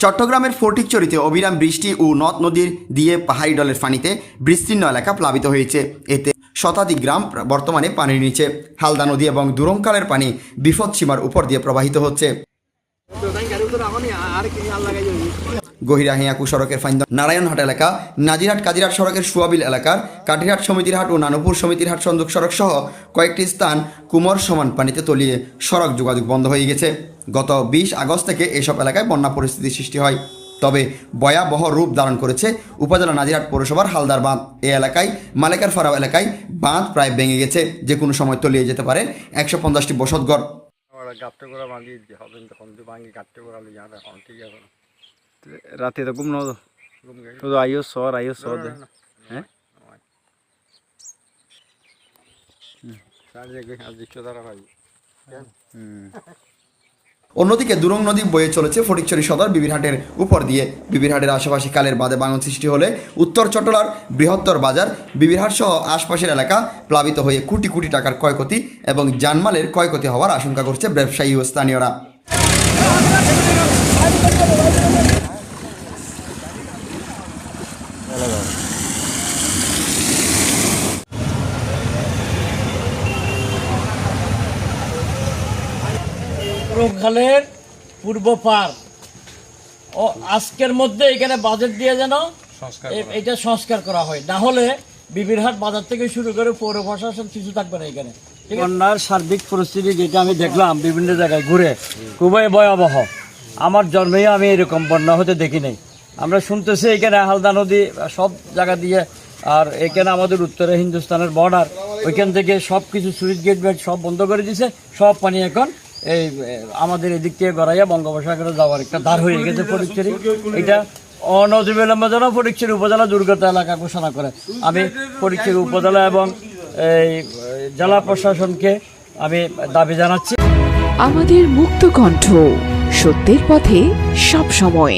চট্টগ্রামের ফটিকছড়িতে অবিরাম বৃষ্টি ও নদ নদীর দিয়ে পাহাড়ি ঢলের পানিতে বিস্তীর্ণ এলাকা প্লাবিত হয়েছে। এতে শতাধিক গ্রাম বর্তমানে পানির নিচে। হালদা নদী এবং দুরংকালের পানি বিপদসীমার উপর দিয়ে প্রবাহিত হচ্ছে। গহিরা হিয়াকু সড়কের ফাইন্দ নারায়ণহাট এলাকা, নাজিরহাট কাজিরহাট সড়কের সুয়াবিল এলাকার কাঠিরহাট সমিতির হাট ও নানুপুর সমিতির হাট সংযোগ সড়ক সহ কয়েকটি স্থান কুমোর সমান পানিতে তলিয়ে সড়ক যোগাযোগ বন্ধ হয়ে গেছে। গত 20 আগস্ট থেকে এসব এলাকায় বন্যা পরিস্থিতির সৃষ্টি হয়। তবে ভয়াবহ রূপ ধারণ করেছে উপজেলা নাজিরহাট পৌরসভার হালদার বাঁধ। এই এলাকায় মালেকার ফারাও এলাকায় বাঁধ প্রায় ভেঙে গেছে। যে কোনো সময় তলিয়ে যেতে পারে 150টি বসতঘর। রাতে তো ঘুম নতো শুধু আইও সর হ্যাঁ অন্যদিকে দুরং নদী বয়ে চলেছে ফটিকছড়ি সদর বিবিরহাটের উপর দিয়ে। বিবিরহাটের আশেপাশে কালের বাঁধে ভাঙন সৃষ্টি হলে উত্তর চট্টলার বৃহত্তর বাজার বিবিরহাট সহ আশপাশের এলাকা প্লাবিত হয়ে কোটি কোটি টাকার ক্ষয়ক্ষতি এবং জানমালের ক্ষয়ক্ষতি হওয়ার আশঙ্কা করছে ব্যবসায়ী ও স্থানীয়রা। খালের পূর্ব পার ও আজকের মধ্যে এখানে বাজেট দিয়ে যেন এটা সংস্কার করা হয়, না হলে বিবিরহাট বাজার থেকে শুরু করে পৌর প্রশাসন কিছু থাকবে না এখানে। বন্যার সার্বিক পরিস্থিতি যেটা আমি দেখলাম বিভিন্ন জায়গায় ঘুরে খুবই ভয়াবহ। আমার জন্মেই আমি এরকম বন্যা হতে দেখি নাই। আমরা শুনতেছি এখানে হালদা নদী সব জায়গা দিয়ে, আর এখানে আমাদের উত্তরে হিন্দুস্তানের বর্ডার, ওইখান থেকে সব কিছু সুইচ গেট বেট সব বন্ধ করে দিয়েছে। সব পানি এখন এই আমাদের এদিক থেকে গড়াইয়া বঙ্গোপসাগরে যাওয়ার একটা দ্বার হয়ে গেছে ফটিকছড়ি। এটা অনজিবিলম্বে যেন ফটিকছড়ি উপজেলা দুর্গত এলাকা ঘোষণা করে। আমি ফটিকছড়ি উপজেলা এবং এই জেলা প্রশাসনকে আমি দাবি জানাচ্ছি। আমাদের মুক্ত কণ্ঠ, সত্যের পথে সব সময়।